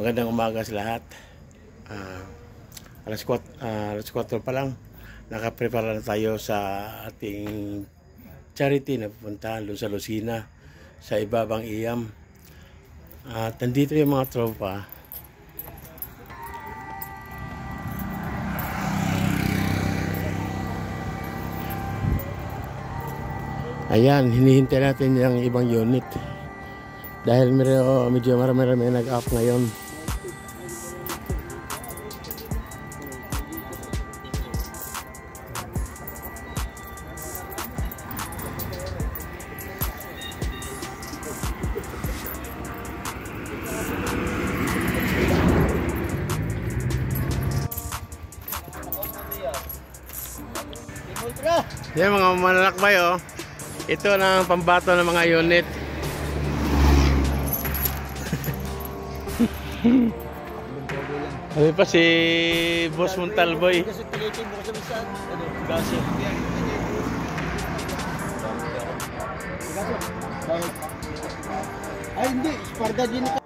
Magandang umaga sa lahat. Alas 4 pa lang. Nakaprepara na tayo sa ating charity na pupuntahan doon sa Lucena, sa Ibabang Iyam. At nandito yung mga tropa. Ayan, hinihintay natin yung ibang unit. Dahil medyo marami-rami nag-up ngayon. Yan mga manlalakbay, oh. Ito na ang pambato ng mga unit. Ano pa si Boss Montalboy? Ay hindi, Sparda din ito.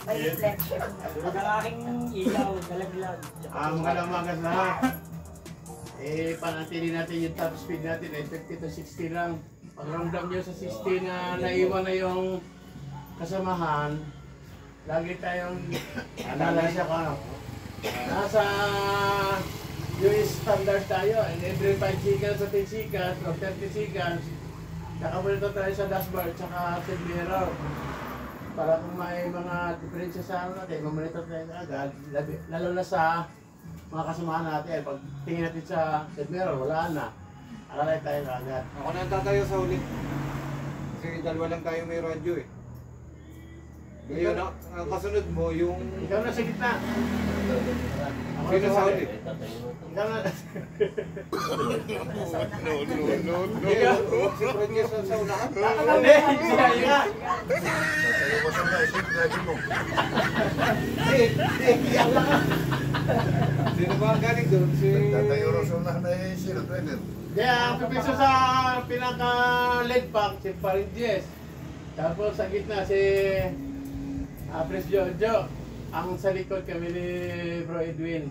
May reflection. Magalaking ilaw, dalaglag. Magandang umaga sa lahat. Panatili natin yung top speed natin ay 50 to 60 lang. Pag ramdam nyo sa 60 na naiwan na yung kasamahan, lagi tayong analyze ako, ano. Nasa US standard tayo, and every 5 seconds o 10 seconds o 30 seconds, nakamunito tayo sa dashboard tsaka sa mirror. Para kung may mga diferensya sa ano natin, mamonito tayo agad, lalo na sa mga kasamahan natin. Pag tingin natin sa side mirror, wala na. Alalay tayo agad. Ako na tatayo sa ulit. Kasi dalawa lang tayo may radyo eh. Ngayon, ang kasunod mo yung... Ikaw na sa gitna. Sino sa ulit? Ikaw na. No. Si Fred sa unahan. Hindi, siya nga. Sino ba ang galing doon? Si... Tatayo rin sa unahan na sino, trainer. Kaya ang pipiso sa pinaka-lead pack, si Parinjes. Tapos sa gitna si Pres Jojo. Ang sa likod kami ni Bro Edwin.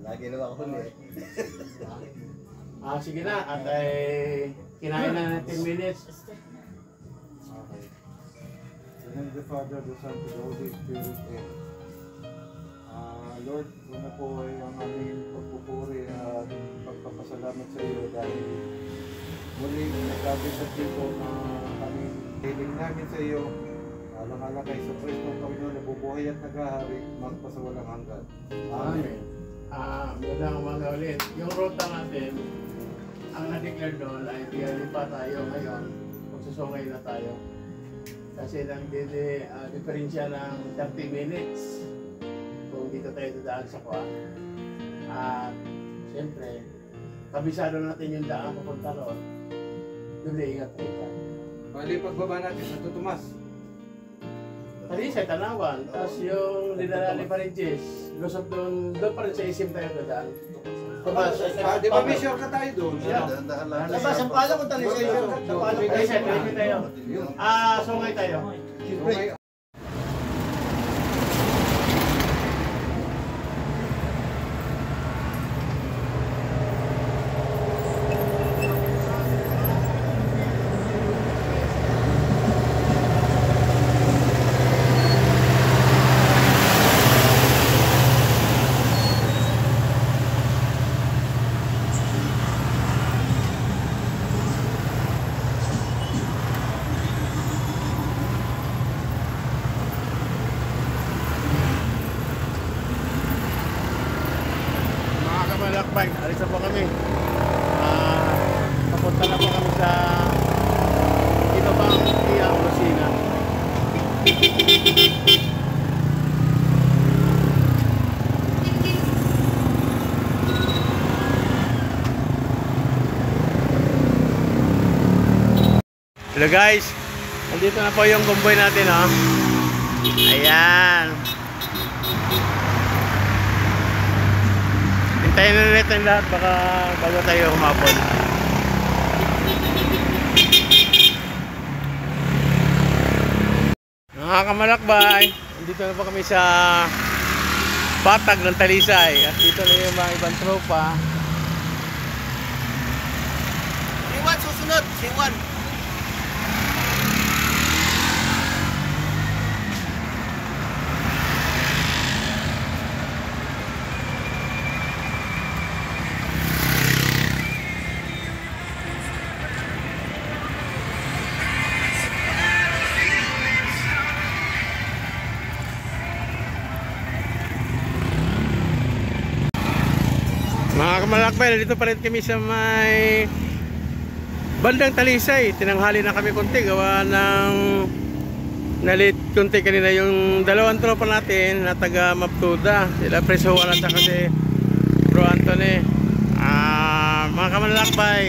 Lagi naman ako ulit. Sige na, at ay kinain na ng 10 minutes. Okay. In the name of the Father, the Son, the Holy Spirit, and Lord, una po ay ang aming pagpupuri at pagpapasalamat sa iyo dahil muling nagkabisat dito na aming hiling namin sa iyo. Alang-alang kay sa Kristo ng Panginoon, nabubuhay at naghahari, magpasawalang hanggan. Amen. Magandang umaga ulit. Yung ruta natin, ang na-declare doon ay biyali pa tayo ngayon. Magsusungay na tayo. Kasi nang diferensya ng 30 minutes kung dito tayo dadaan sa Kuwa. At siyempre, kabisado natin yung daan papunta roon. Doon na ingat tayo. Bali, pagbaba natin sa Tutumas. Talisay, Tanawan. Tapos yung dinala ni Parinjes, lusot doon pa rin sa isim tayo dadaan. Di ba may sure ka tayo doon? Dahan-dahan lang. Labas, ang pala kung talisay yun. Talisay, talisay tayo. Sungay tayo. Okay. Lakbay, alis na po kami. Papunta na po kami sa Ibabang Iyam, Lucena. Hello guys, nandito na po yung convoy natin, oh. Ayan. Hintayin na ulit ang lahat baka bago tayo humapon. Mga kamalakbay, dito na po kami sa patag ng Talisay. At dito na yung mga ibang tropa. C1 susunod, C1. Mga kamalakbay, dito pa rin kami sa may bandang Talisay. Tinanghali na kami konti, gawa ng nalit konti kanina yung dalawang tropa natin na taga Maptuda. Sila Presowan at saka si Bro Anthony. Mga kamalakbay,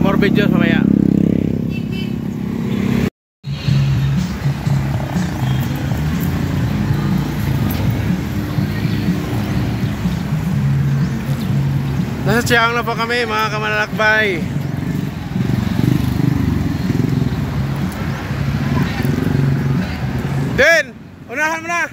more videos mamaya. Nasa Siang na po kami mga kamalakbay. Den, unahan mo na.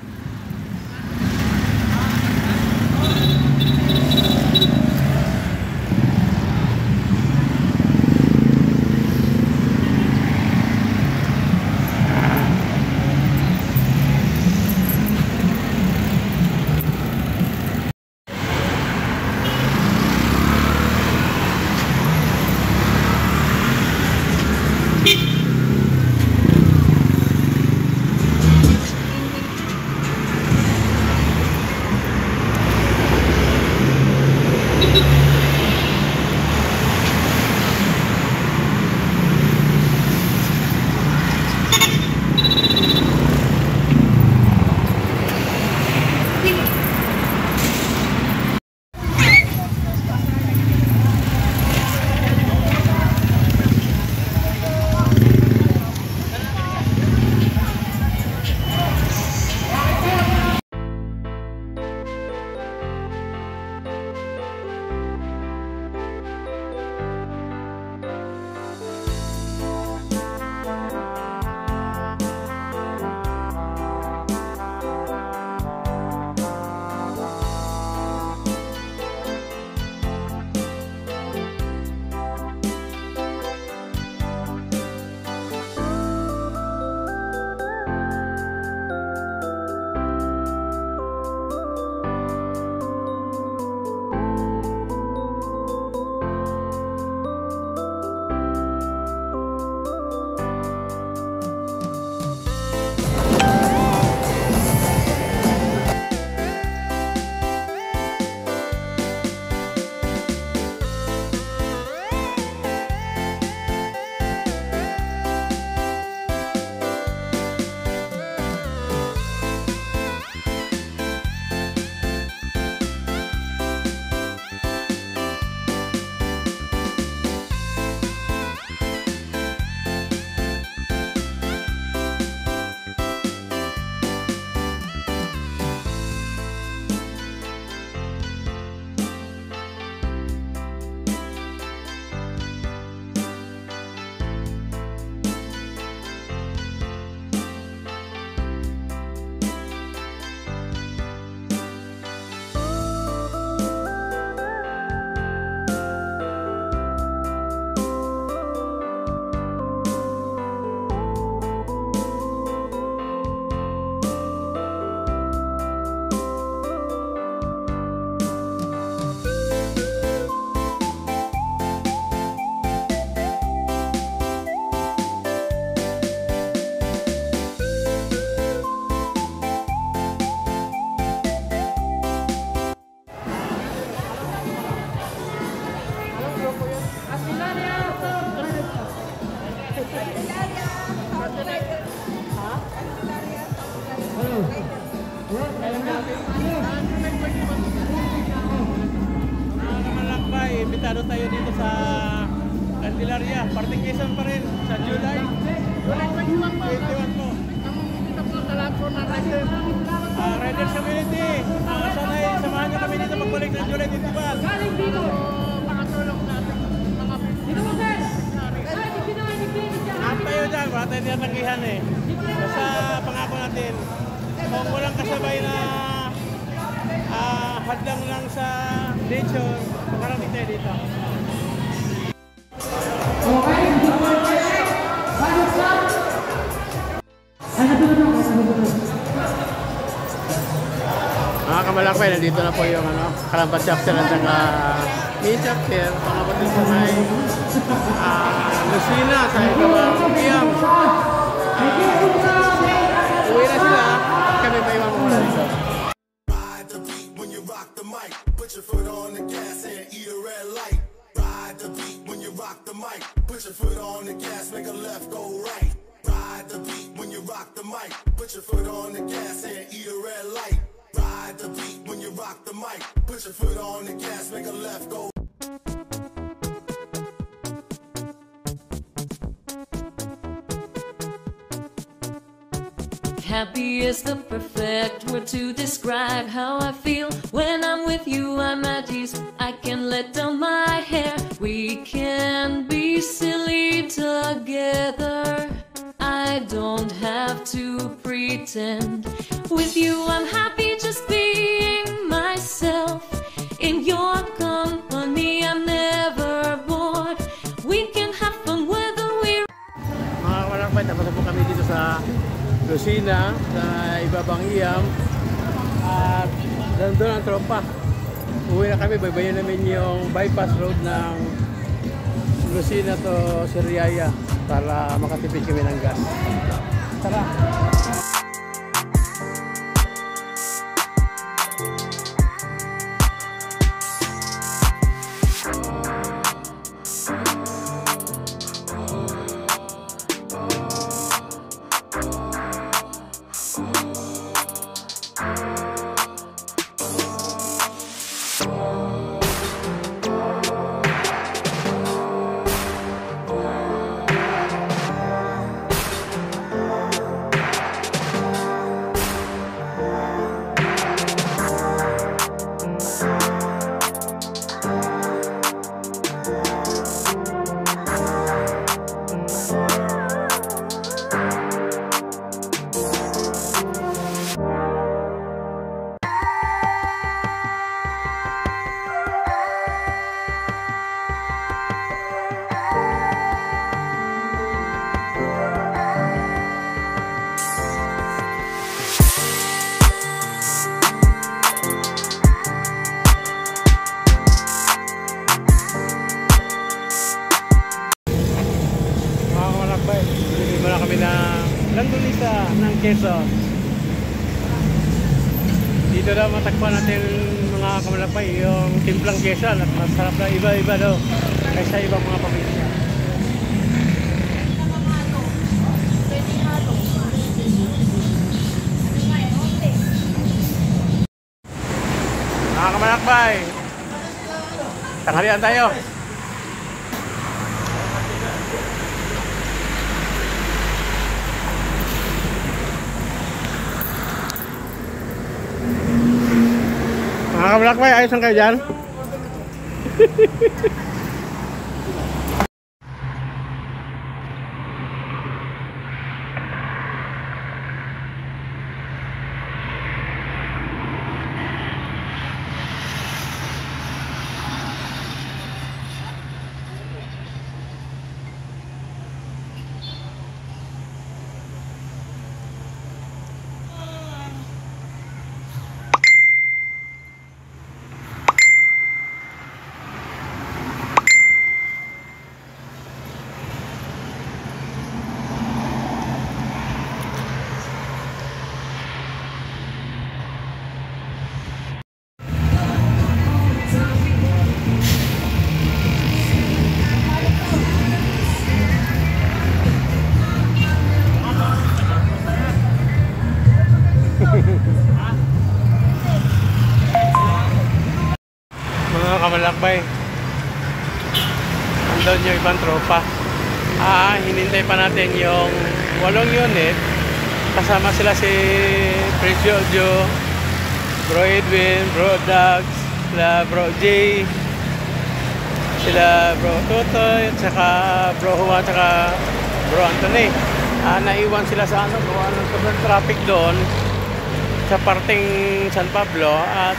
Imbitado tayo dito sa Candelaria, parting Quezon pa rin sa July 21 po. Riders Community, sana'y samahan nyo kami dito magbalik ng July 21. Galing dito, makatulong natin mga dito mo guys! At tayo dyan, wala tayo niyatagihan eh. Basta pangako natin, kung walang kasabay na hadlang lang sa nature, makarating tayo dito. Mga kamalakbay, nandito na po yung Kalambat chapter at saka main chapter. Pangabot din sa may Lucina sa Ibabang Iyam. Uwi na sila. Kami pa iwan muna dito. Ride the beat when you rock the mic. Put your foot on the gas and eat a red light. Ride the beat when you rock the mic. Put your foot on the gas, make a left, go right. Ride the beat when you rock the mic. Put your foot on the gas and eat a red light. Ride the beat when you rock the mic. Put your foot on the gas, make a left, go. Happy is the perfect word to describe how I feel when I'm with you. I'm at ease. I can let down my hair. We can be silly together. I don't have to pretend. With you, I'm happy just being myself. In your company, I'm never bored. We can have fun whether we're... Mga kamalakbay, tapos na po kami dito sa Lucina, sa Ibabang Iyam. At nandun ang tropa. Uwi na kami, baybayin namin yung bypass road ng Lucina to Siriaya para makatipid kami ng gas. Tara! Langgunisa ng Quezon. Dito daw matakpan natin mga kamalakbay yung timplang Quezon at masarap na iba-iba daw kaysa ibang mga pamilya. Mga kamalakbay, tanghalian tayo. Mga kamalakbay, ayos lang kayo dyan? Mga kamalakbay, andun yung ibang tropa. Hinintay pa natin yung 8 unit. Kasama sila si Prince Jojo, Bro Edwin, Bro Dags, sila Bro Jay, sila Bro Totoy, at saka Bro Juan, at saka Bro Anthony. Naiwan sila sa gawa ng sobrang traffic doon. sa parting San Pablo at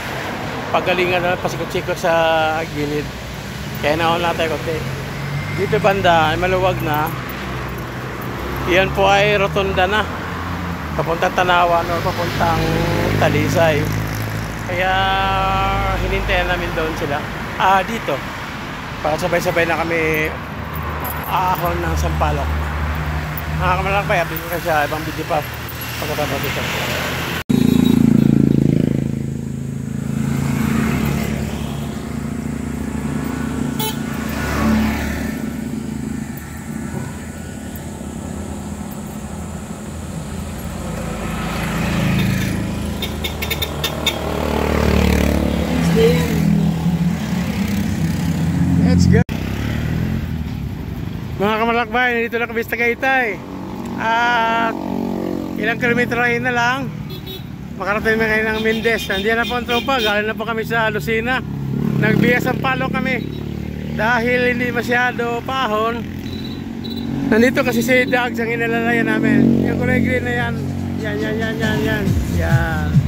pagalingan na pasikot-sikot sa gilid. Kaya naon natin konti. Dito banda ay maluwag na. Iyan po ay rotunda na. Papuntang Tanawan o papuntang Talisay. Kaya hinintayan namin doon sila. Dito. Para sabay-sabay na kami aahon ng Sampaloc. Nakakamalakbay. Update ko kasi sa ibang video pa. Pagkatapos dito. Let's go. Mga kamalakbay, nandito na kami sa Tagaytay. At ilang kilometro na lang makarating na kayo ng Mendez. Nandiyan na po ang tropa, galing na po kami sa Lucena. Nagbiya Sampaloc kami dahil hindi masyado paahon. Nandito kasi si Dags ang inalalayan namin. Yung kulay green na yan. Yan.